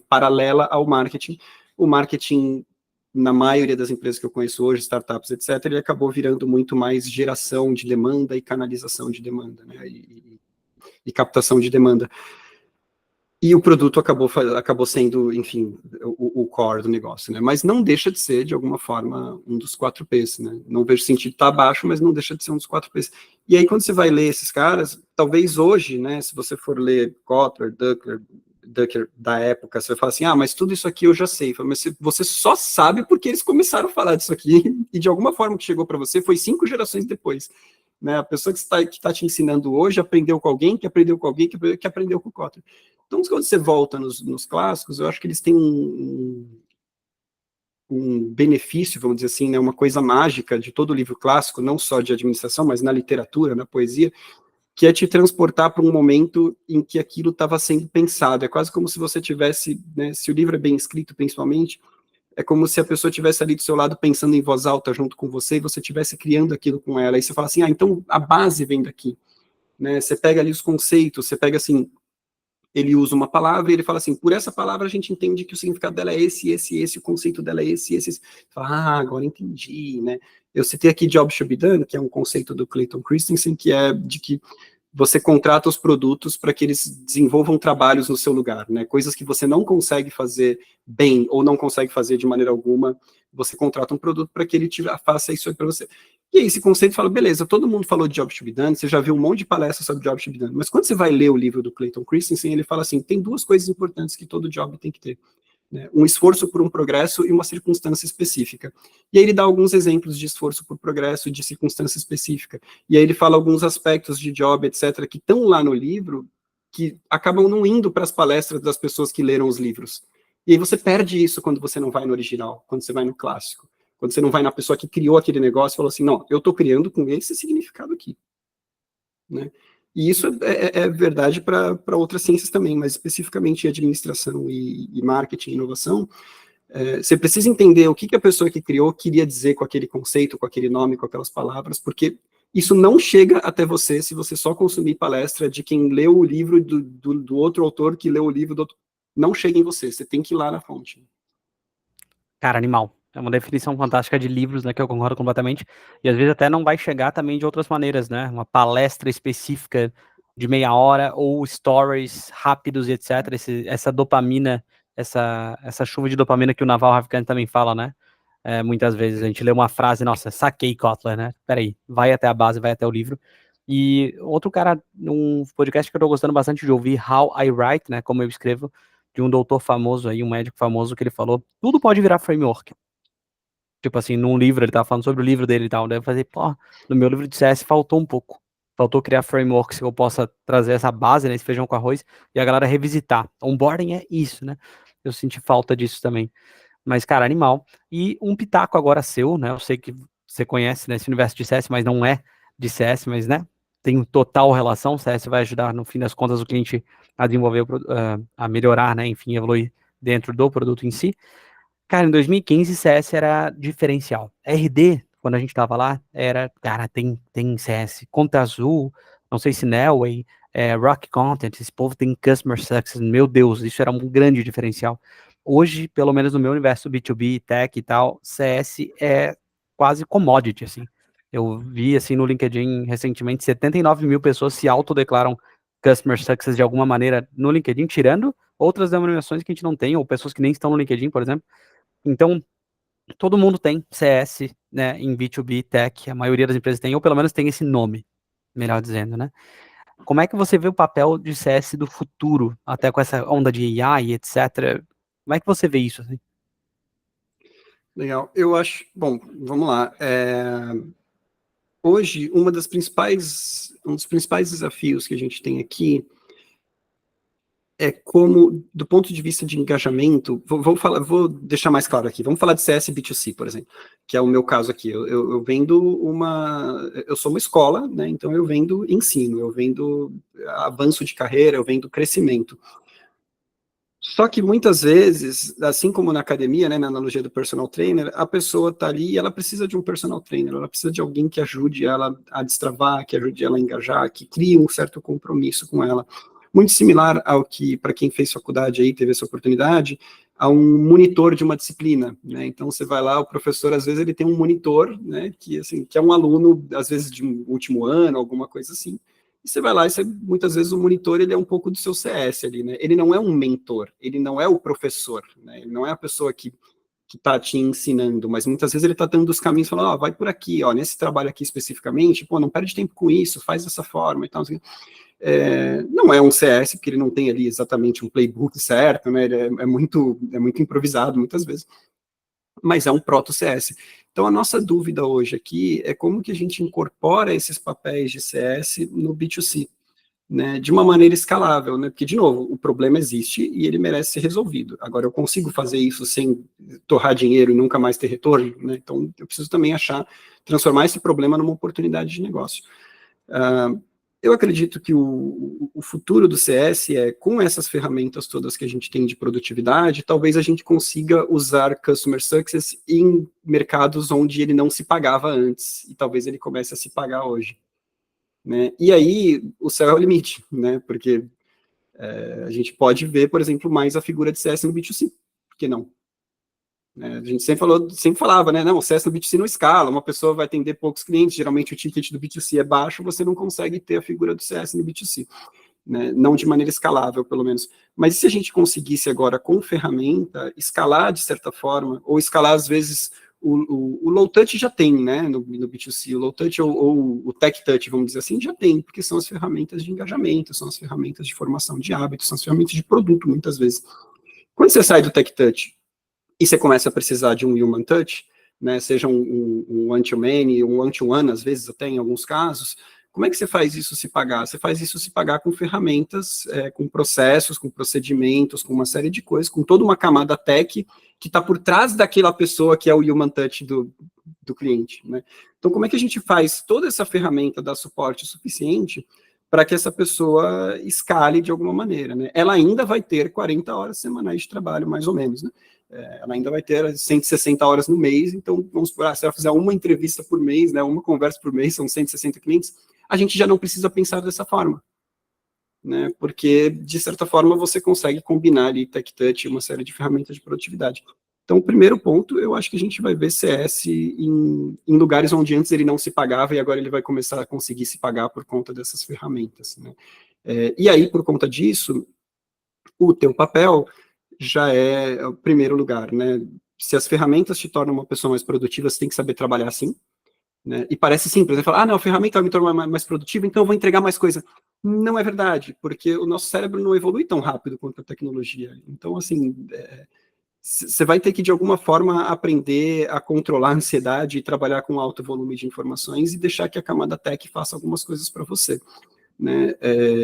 paralela ao marketing. O marketing, na maioria das empresas que eu conheço hoje, startups, etc., ele acabou virando muito mais geração de demanda e canalização de demanda, né? E captação de demanda. E o produto acabou sendo, enfim, o core do negócio, né? Mas não deixa de ser, de alguma forma, um dos 4Ps, né? Não vejo sentido estar abaixo, mas não deixa de ser um dos 4Ps. E aí, quando você vai ler esses caras, talvez hoje, né, se você for ler Kotler, Drucker da época, você vai falar assim, mas tudo isso aqui eu já sei. Mas você só sabe porque eles começaram a falar disso aqui, e de alguma forma que chegou para você foi 5 gerações depois. Né? A pessoa que está te ensinando hoje aprendeu com alguém, que aprendeu com alguém, que aprendeu com o Kotler. Então, quando você volta nos clássicos, eu acho que eles têm um um benefício, vamos dizer assim, né, uma coisa mágica de todo livro clássico, não só de administração, mas na literatura, na poesia, que é te transportar para um momento em que aquilo estava sendo pensado. É quase como se você tivesse, né, se o livro é bem escrito, principalmente, é como se a pessoa estivesse ali do seu lado pensando em voz alta junto com você e você estivesse criando aquilo com ela. E você fala assim, então a base vem daqui. Né? Você pega ali os conceitos, você pega assim, ele usa uma palavra e ele fala assim, por essa palavra a gente entende que o significado dela é esse, o conceito dela é esse. Você fala, agora entendi, né? Eu citei aqui Job Should Be Done, que é um conceito do Clayton Christensen, que é de que você contrata os produtos para que eles desenvolvam trabalhos no seu lugar, né? Coisas que você não consegue fazer bem ou não consegue fazer de maneira alguma, você contrata um produto para que ele faça isso aí para você. E aí esse conceito fala, beleza, todo mundo falou de Job Should Be Done, você já viu um monte de palestras sobre Job Should Be Done, mas quando você vai ler o livro do Clayton Christensen, ele fala assim, tem duas coisas importantes que todo job tem que ter. Né, um esforço por um progresso e uma circunstância específica. E aí ele dá alguns exemplos de esforço por progresso e de circunstância específica. E aí ele fala alguns aspectos de job, etc., que estão lá no livro, que acabam não indo para as palestras das pessoas que leram os livros. E aí você perde isso quando você não vai no original, quando você vai no clássico. Quando você não vai na pessoa que criou aquele negócio e falou assim, não, eu estou criando com esse significado aqui. Né? E isso é verdade para outras ciências também, mas especificamente em administração e marketing e inovação, você precisa entender o que a pessoa que criou queria dizer com aquele conceito, com aquele nome, com aquelas palavras, porque isso não chega até você se você só consumir palestra de quem leu o livro do outro autor que leu o livro do outro. Não chega em você, você tem que ir lá na fonte. Cara, animal. É uma definição fantástica de livros, né, que eu concordo completamente. E às vezes até não vai chegar também de outras maneiras, né? Uma palestra específica de meia hora ou stories rápidos e etc. Essa dopamina, essa chuva de dopamina que o Naval Ravikant também fala, né? Muitas vezes a gente lê uma frase, nossa, saquei Kotler, né? Peraí, vai até a base, vai até o livro. E outro cara, num podcast que eu tô gostando bastante de ouvir, How I Write, né? Como eu escrevo, de um doutor famoso aí, um médico famoso, que ele falou, tudo pode virar framework. Tipo assim, num livro, ele tava falando sobre o livro dele e tal, deve fazer, pô, no meu livro de CS faltou um pouco. Faltou criar frameworks que eu possa trazer essa base, né, esse feijão com arroz, e a galera revisitar. Onboarding é isso, né? Eu senti falta disso também. Mas, cara, animal. E um pitaco agora seu, né? Eu sei que você conhece, né, esse universo de CS, mas não é de CS, mas, né, tem total relação. CS vai ajudar, no fim das contas, o cliente a desenvolver, a melhorar, né, enfim, evoluir dentro do produto em si. Cara, em 2015, CS era diferencial. RD, quando a gente tava lá, era, cara, tem CS. Conta Azul, não sei se Nelway, Rock Content, esse povo tem Customer Success, meu Deus, isso era um grande diferencial. Hoje, pelo menos no meu universo B2B, tech e tal, CS é quase commodity, assim. Eu vi, assim, no LinkedIn, recentemente, 79 mil pessoas se autodeclaram Customer Success de alguma maneira no LinkedIn, tirando outras denominações que a gente não tem, ou pessoas que nem estão no LinkedIn, por exemplo. Então, todo mundo tem CS, né, em B2B, tech, a maioria das empresas tem, ou pelo menos tem esse nome, melhor dizendo, né? Como é que você vê o papel de CS do futuro, até com essa onda de AI, etc. Como é que você vê isso, assim? Legal. Eu acho, bom, vamos lá. Hoje, um dos principais desafios que a gente tem aqui é como, do ponto de vista de engajamento, vou deixar mais claro aqui, vamos falar de CS B2C, por exemplo, que é o meu caso aqui. Eu vendo eu sou uma escola, né? Então eu vendo ensino, eu vendo avanço de carreira, eu vendo crescimento. Só que muitas vezes, assim como na academia, né, na analogia do personal trainer, a pessoa está ali e ela precisa de um personal trainer, ela precisa de alguém que ajude ela a destravar, que ajude ela a engajar, que crie um certo compromisso com ela. Muito similar ao que, para quem fez faculdade aí, teve essa oportunidade, a um monitor de uma disciplina, né? Então você vai lá, o professor, às vezes, ele tem um monitor, né, que, assim, que é um aluno, às vezes, de um último ano, alguma coisa assim. E você vai lá e muitas vezes o monitor ele é um pouco do seu CS ali, né? Ele não é um mentor, ele não é o professor, né? Ele não é a pessoa que está te ensinando, mas muitas vezes ele está dando os caminhos, falando, ó, vai por aqui, ó, nesse trabalho aqui especificamente, pô, não perde tempo com isso, faz dessa forma e tal. Assim. Não é um CS, porque ele não tem ali exatamente um playbook certo, né? Ele é muito improvisado muitas vezes, mas é um proto-CS. Então, a nossa dúvida hoje aqui é como que a gente incorpora esses papéis de CS no B2C. né, de uma maneira escalável, né, porque, de novo, o problema existe e ele merece ser resolvido. Agora, eu consigo fazer isso sem torrar dinheiro e nunca mais ter retorno, né, então eu preciso também transformar esse problema numa oportunidade de negócio. Eu acredito que o futuro do CS é, com essas ferramentas todas que a gente tem de produtividade, talvez a gente consiga usar Customer Success em mercados onde ele não se pagava antes, e talvez ele comece a se pagar hoje. Né? E aí, o céu é o limite, né? Porque a gente pode ver, por exemplo, mais a figura de CS no B2C. Por que não? A gente sempre falava, né? Não, o CS no B2C não escala, uma pessoa vai atender poucos clientes, geralmente o ticket do B2C é baixo, você não consegue ter a figura do CS no B2C. Né? Não de maneira escalável, pelo menos. Mas e se a gente conseguisse agora, com ferramenta, escalar de certa forma, ou escalar, às vezes, o low touch já tem, né, no B2C, o low touch ou o tech touch, vamos dizer assim, já tem, porque são as ferramentas de engajamento, são as ferramentas de formação de hábitos, são as ferramentas de produto, muitas vezes. Quando você sai do tech touch e você começa a precisar de um human touch, né, seja um one-to-many, um one-to-one, às vezes até em alguns casos, como é que você faz isso se pagar? Você faz isso se pagar com ferramentas, com processos, com procedimentos, com uma série de coisas, com toda uma camada tech que está por trás daquela pessoa que é o human touch do cliente. Né? Então, como é que a gente faz toda essa ferramenta dar suporte suficiente para que essa pessoa escale de alguma maneira? Né? Ela ainda vai ter 40 horas semanais de trabalho, mais ou menos, né? Ela ainda vai ter 160 horas no mês, então, vamos supor, se ela fizer uma entrevista por mês, né, uma conversa por mês, são 160 clientes, a gente já não precisa pensar dessa forma, né, porque, de certa forma, você consegue combinar ali Tech Touch e uma série de ferramentas de produtividade. Então, o primeiro ponto, eu acho que a gente vai ver CS em lugares onde antes ele não se pagava e agora ele vai começar a conseguir se pagar por conta dessas ferramentas, né. E aí, por conta disso, o teu papel já é o primeiro lugar, né? Se as ferramentas te tornam uma pessoa mais produtiva, você tem que saber trabalhar assim, né? E parece simples, né? Falar, não, a ferramenta vai me tornar mais produtiva, então eu vou entregar mais coisa. Não é verdade, porque o nosso cérebro não evolui tão rápido quanto a tecnologia. Então, assim, você vai ter que, de alguma forma, aprender a controlar a ansiedade e trabalhar com alto volume de informações e deixar que a camada tech faça algumas coisas para você. Né?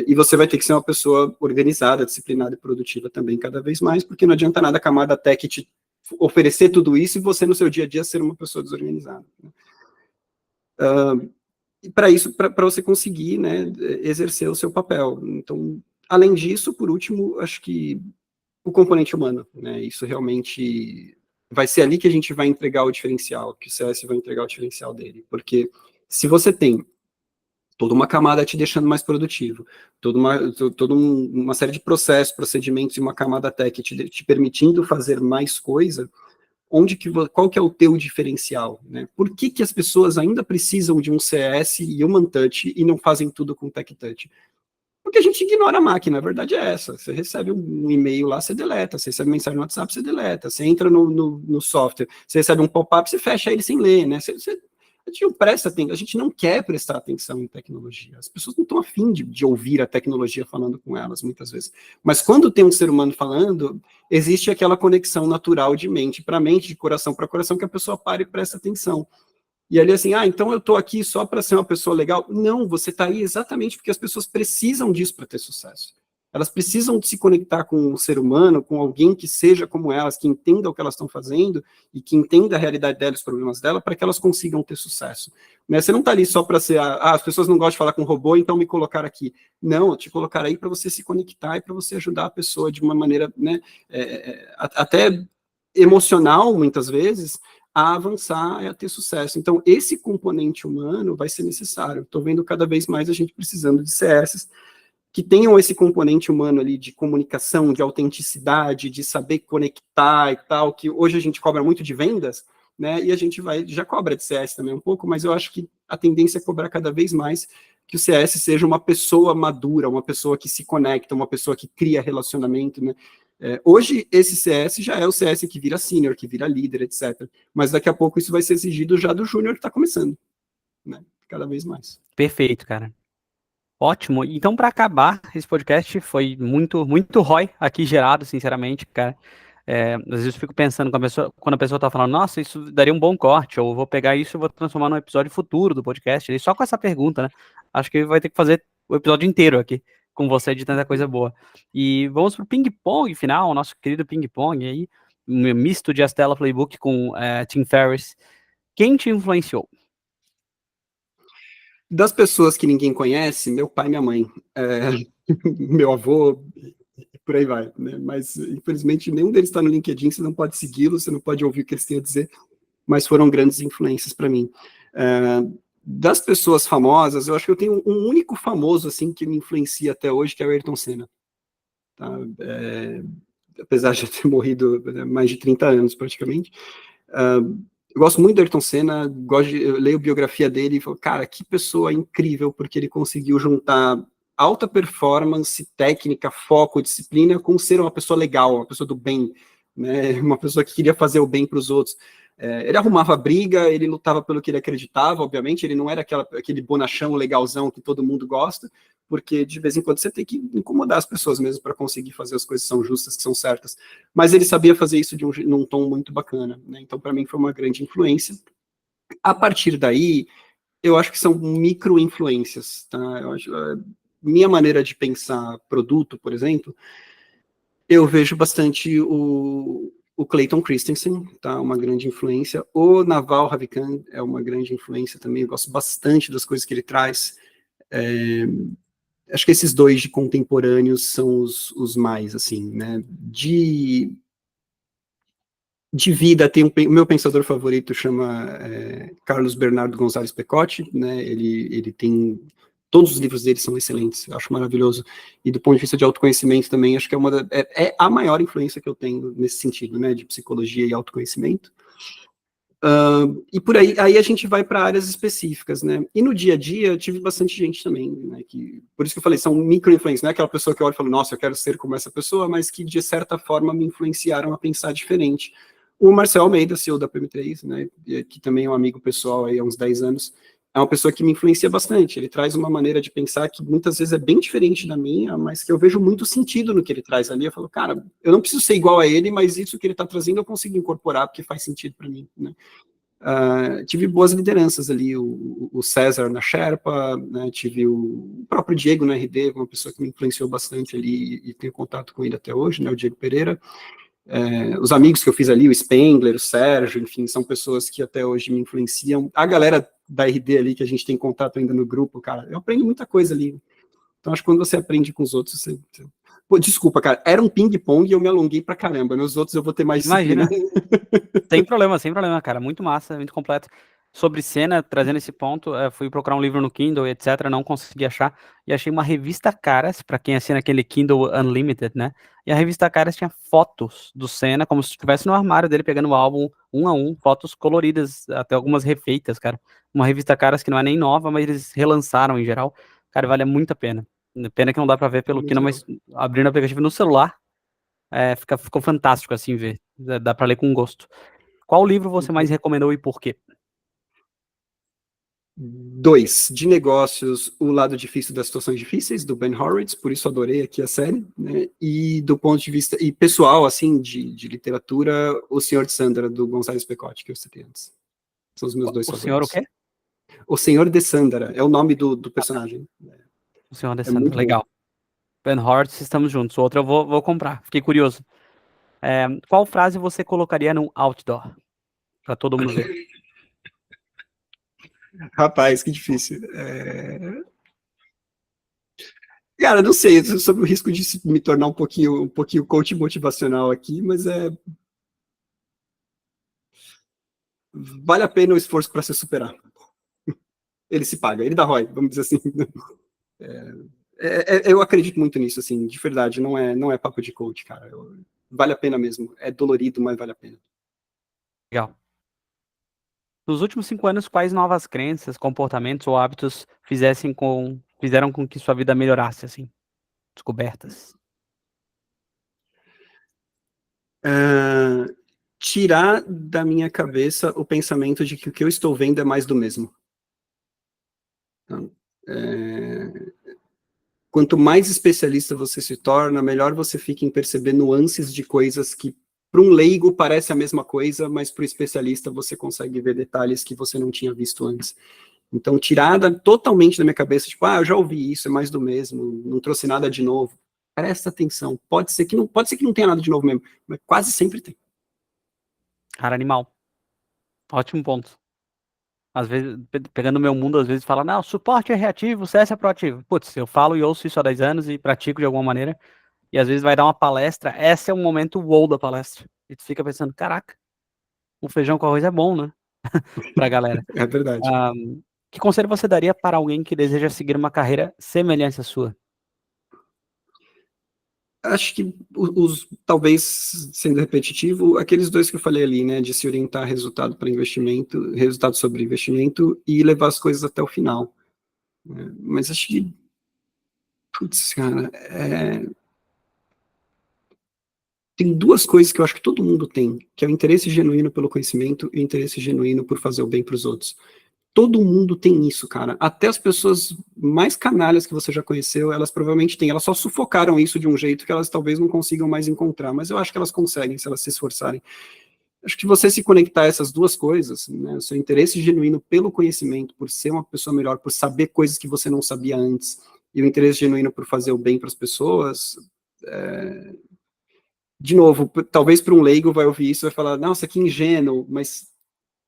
E você vai ter que ser uma pessoa organizada, disciplinada e produtiva também cada vez mais, porque não adianta nada a camada tech te oferecer tudo isso e você no seu dia a dia ser uma pessoa desorganizada. Né? E para isso, para você conseguir, né, exercer o seu papel. Então, além disso, por último, acho que o componente humano, né, isso realmente vai ser ali que a gente vai entregar o diferencial, que o CS vai entregar o diferencial dele, porque se você tem toda uma camada te deixando mais produtivo, toda uma série de processos, procedimentos e uma camada tech te permitindo fazer mais coisa, qual que é o teu diferencial? Né? Por que as pessoas ainda precisam de um CS e Human Touch e não fazem tudo com Tech Touch? Porque a gente ignora a máquina, a verdade é essa. Você recebe um e-mail lá, você deleta. Você recebe mensagem no WhatsApp, você deleta. Você entra no software, você recebe um pop-up, você fecha ele sem ler, né? A gente não presta atenção, a gente não quer prestar atenção em tecnologia. As pessoas não estão afim de ouvir a tecnologia falando com elas, muitas vezes. Mas quando tem um ser humano falando, existe aquela conexão natural de mente para mente, de coração para coração, que a pessoa para e presta atenção. E ali assim, então eu estou aqui só para ser uma pessoa legal. Não, você está aí exatamente porque as pessoas precisam disso para ter sucesso. Elas precisam de se conectar com um ser humano, com alguém que seja como elas, que entenda o que elas estão fazendo e que entenda a realidade delas, os problemas dela, para que elas consigam ter sucesso. Né? Você não está ali só para ser, as pessoas não gostam de falar com robô, então me colocar aqui. Não, te colocar aí para você se conectar e para você ajudar a pessoa de uma maneira, né, até emocional, muitas vezes, a avançar e a ter sucesso. Então, esse componente humano vai ser necessário. Estou vendo cada vez mais a gente precisando de CS que tenham esse componente humano ali de comunicação, de autenticidade, de saber conectar e tal, que hoje a gente cobra muito de vendas, né, e a gente já cobra de CS também um pouco, mas eu acho que a tendência é cobrar cada vez mais que o CS seja uma pessoa madura, uma pessoa que se conecta, uma pessoa que cria relacionamento, né. Hoje, esse CS já é o CS que vira sênior, que vira líder, etc. Mas daqui a pouco isso vai ser exigido já do júnior que está começando, né, cada vez mais. Perfeito, cara. Ótimo. Então, para acabar, esse podcast foi muito, muito ROI aqui gerado, sinceramente, cara. Às vezes eu fico pensando quando a pessoa tá falando, nossa, isso daria um bom corte, ou vou pegar isso e vou transformar num episódio futuro do podcast, só com essa pergunta, né? Acho que vai ter que fazer o episódio inteiro aqui com você de tanta coisa boa. E vamos pro ping-pong final, o nosso querido ping-pong aí, um misto de Astela Playbook com Tim Ferriss. Quem te influenciou? Das pessoas que ninguém conhece, meu pai e minha mãe. Meu avô, por aí vai, né? Mas, infelizmente, nenhum deles está no LinkedIn, você não pode segui-lo, você não pode ouvir o que eles têm a dizer, mas foram grandes influências para mim. Das pessoas famosas, eu acho que eu tenho um único famoso, assim, que me influencia até hoje, que é o Ayrton Senna. Tá? Apesar de ter morrido há mais de 30 anos, praticamente. Eu gosto muito do Ayrton Senna, eu leio a biografia dele e falo, cara, que pessoa incrível, porque ele conseguiu juntar alta performance, técnica, foco, disciplina, com ser uma pessoa legal, uma pessoa do bem, né? Uma pessoa que queria fazer o bem para os outros. Ele arrumava briga, ele lutava pelo que ele acreditava, obviamente, ele não era aquele bonachão legalzão que todo mundo gosta, porque de vez em quando você tem que incomodar as pessoas mesmo para conseguir fazer as coisas que são justas, que são certas. Mas ele sabia fazer isso num tom muito bacana, né? Então, para mim, foi uma grande influência. A partir daí, eu acho que são micro-influências, tá? Eu acho, minha maneira de pensar produto, por exemplo, eu vejo bastante o Clayton Christensen, tá? Uma grande influência. O Naval Ravikant é uma grande influência também. Eu gosto bastante das coisas que ele traz. Acho que esses dois de contemporâneos são os mais, assim, né? De vida, tem o meu pensador favorito chama Carlos Bernardo Gonzalez Pecotti, né? Ele tem todos os livros dele são excelentes, eu acho maravilhoso. E do ponto de vista de autoconhecimento também, acho que é a maior influência que eu tenho nesse sentido, né? De psicologia e autoconhecimento. E por aí a gente vai para áreas específicas, né? E no dia a dia eu tive bastante gente também, né? Por isso que eu falei, são micro-influências, não é aquela pessoa que olha e fala, nossa, eu quero ser como essa pessoa, mas que de certa forma me influenciaram a pensar diferente. O Marcel Almeida, CEO da PM3, né? Que também é um amigo pessoal aí há uns 10 anos, é uma pessoa que me influencia bastante. Ele traz uma maneira de pensar que muitas vezes é bem diferente da minha, mas que eu vejo muito sentido no que ele traz ali. Eu falo, cara, eu não preciso ser igual a ele, mas isso que ele está trazendo eu consigo incorporar porque faz sentido para mim, né? Tive boas lideranças ali, o César na Sherpa, né, tive o próprio Diego no RD, uma pessoa que me influenciou bastante ali e tenho contato com ele até hoje, né, o Diego Pereira. Os amigos que eu fiz ali, o Spengler, o Sérgio, enfim, são pessoas que até hoje me influenciam. A galera da RD ali, que a gente tem contato ainda no grupo, cara, eu aprendo muita coisa ali. Então, acho que quando você aprende com os outros, Pô, desculpa, cara, era um ping-pong e eu me alonguei pra caramba. Nos outros eu vou ter mais disciplina. Imagina. Sem problema, cara. Muito massa, muito completo. Sobre cena, trazendo esse ponto, fui procurar um livro no Kindle, etc. Não consegui achar. E achei uma revista Caras, para quem assina aquele Kindle Unlimited, né? E a revista Caras tinha fotos do Senna, como se estivesse no armário dele, pegando o álbum um a um, fotos coloridas, até algumas refeitas, cara. Uma revista Caras que não é nem nova, mas eles relançaram em geral. Cara, vale muito a pena. Pena que não dá pra ver pelo Kindle, mas abrindo o aplicativo no celular, ficou fantástico assim ver. Dá pra ler com gosto. Qual livro você mais recomendou e por quê? 2, de negócios, O Lado Difícil das Situações Difíceis, do Ben Horowitz, por isso adorei aqui a série, né? E do ponto de vista, e pessoal, assim, de literatura, O Senhor de Sandra, do Gonzalez Pecotti, que eu citei antes. São os meus dois O senhor o favoritos. quê? O Senhor de Sandra, é o nome do personagem. O senhor É Alessandro, muito bom. legal. Ben Hortz, estamos juntos. O outro eu vou comprar, fiquei curioso. Qual frase você colocaria no outdoor? Pra todo mundo ver. Rapaz, que difícil. Cara, não sei, sobre o risco de me tornar um pouquinho coach motivacional aqui, mas vale a pena o esforço para se superar. Ele se paga, ele dá ROI, vamos dizer assim. Eu acredito muito nisso, assim, de verdade, não é papo de coach, cara. Vale a pena mesmo. É dolorido, mas vale a pena. Legal. Nos últimos 5 anos, quais novas crenças, comportamentos ou hábitos fizeram com que sua vida melhorasse, assim? Descobertas. Tirar da minha cabeça o pensamento de que o que eu estou vendo é mais do mesmo. Então, quanto mais especialista você se torna, melhor você fica em perceber nuances de coisas que para um leigo parece a mesma coisa, mas para o especialista você consegue ver detalhes que você não tinha visto antes. Então, tirada totalmente da minha cabeça, tipo, eu já ouvi isso, é mais do mesmo, não trouxe nada de novo. Presta atenção, pode ser que não tenha nada de novo mesmo, mas quase sempre tem. Cara, animal. Ótimo ponto. Às vezes, pegando o meu mundo, às vezes fala, não, suporte é reativo, CS é proativo. Putz, eu falo e ouço isso há 10 anos e pratico de alguma maneira. E às vezes vai dar uma palestra, esse é o momento wow da palestra. E tu fica pensando, caraca, o feijão com arroz é bom, né? Pra galera. É verdade. Que conselho você daria para alguém que deseja seguir uma carreira semelhante à sua? Acho que talvez, sendo repetitivo, aqueles dois que eu falei ali, né, de se orientar resultado para investimento, resultado sobre investimento e levar as coisas até o final. Né? Mas acho que, putz, cara, tem duas coisas que eu acho que todo mundo tem, que é o interesse genuíno pelo conhecimento e o interesse genuíno por fazer o bem para os outros. Todo mundo tem isso, cara. Até as pessoas mais canalhas que você já conheceu, elas provavelmente têm. Elas só sufocaram isso de um jeito que elas talvez não consigam mais encontrar, mas eu acho que elas conseguem, se elas se esforçarem. Acho que você se conectar a essas duas coisas, né, o seu interesse genuíno pelo conhecimento, por ser uma pessoa melhor, por saber coisas que você não sabia antes, e o interesse genuíno por fazer o bem para as pessoas, de novo, talvez para um leigo vai ouvir isso e vai falar, nossa, que ingênuo, mas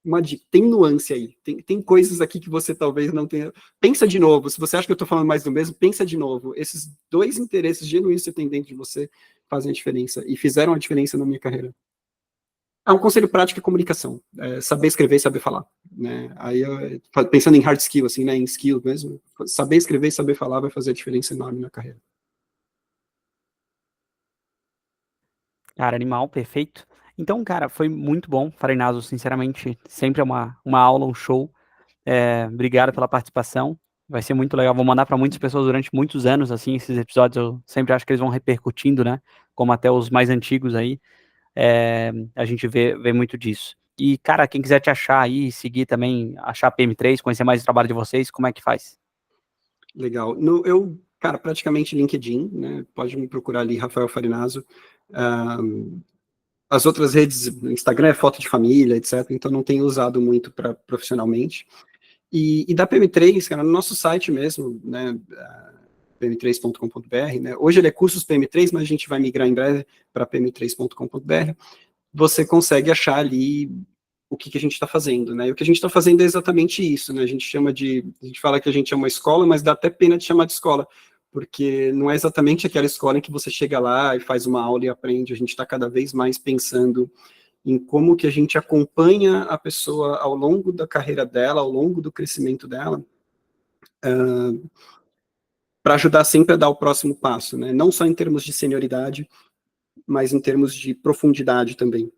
uma dica, tem nuance aí, tem coisas aqui que você talvez não tenha. Pensa de novo, se você acha que eu estou falando mais do mesmo, pensa de novo. Esses dois interesses genuínos que você tem dentro de você fazem a diferença, e fizeram a diferença na minha carreira. Um conselho prático é comunicação, saber escrever e saber falar. Né? Aí, pensando em hard skill, assim, né, em skill mesmo, saber escrever e saber falar vai fazer a diferença enorme na carreira. Cara, animal, perfeito. Então, cara, foi muito bom, Farenazo, sinceramente, sempre é uma aula, um show. Obrigado pela participação. Vai ser muito legal. Vou mandar para muitas pessoas durante muitos anos, assim, esses episódios. Eu sempre acho que eles vão repercutindo, né? Como até os mais antigos aí. A gente vê muito disso. E, cara, quem quiser te achar aí, seguir também, achar a PM3, conhecer mais o trabalho de vocês, como é que faz? Legal. Cara, praticamente LinkedIn, né? Pode me procurar ali, Rafael Farinazzo. As outras redes, Instagram é foto de família, etc. Então não tenho usado muito profissionalmente. E da PM3, cara, no nosso site mesmo, né? pm3.com.br, né? Hoje ele é cursos PM3, mas a gente vai migrar em breve para pm3.com.br. Você consegue achar ali o que a gente está fazendo, né? E o que a gente está fazendo é exatamente isso, né? A gente fala que a gente é uma escola, mas dá até pena de chamar de escola, porque não é exatamente aquela escola em que você chega lá e faz uma aula e aprende. A gente está cada vez mais pensando em como que a gente acompanha a pessoa ao longo da carreira dela, ao longo do crescimento dela, para ajudar sempre a dar o próximo passo, né? Não só em termos de senioridade, mas em termos de profundidade também.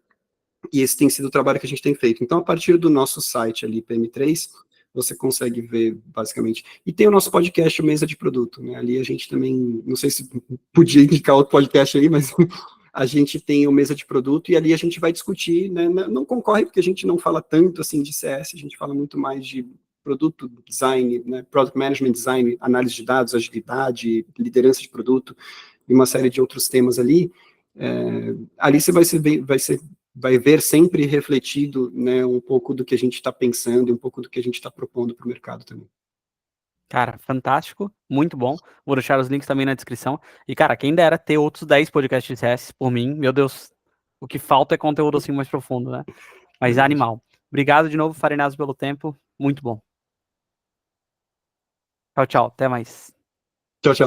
E esse tem sido o trabalho que a gente tem feito. Então, a partir do nosso site ali, PM3, você consegue ver, basicamente. E tem o nosso podcast, o Mesa de Produto, né? Ali a gente também, não sei se podia indicar outro podcast aí, mas a gente tem o Mesa de Produto e ali a gente vai discutir, né? Não concorre porque a gente não fala tanto assim de CS, a gente fala muito mais de produto design, né? Product Management Design, análise de dados, agilidade, liderança de produto e uma série de outros temas ali. Ali você vai ver sempre refletido, né, um pouco do que a gente está pensando e um pouco do que a gente está propondo para o mercado também. Cara, fantástico, muito bom. Vou deixar os links também na descrição. E, cara, quem dera ter outros 10 podcasts de CS por mim, meu Deus, o que falta é conteúdo assim mais profundo, né? Mas Verdade. animal. Obrigado de novo, Farinazzo, pelo tempo. Muito bom. Tchau, tchau. Até mais. Tchau, tchau.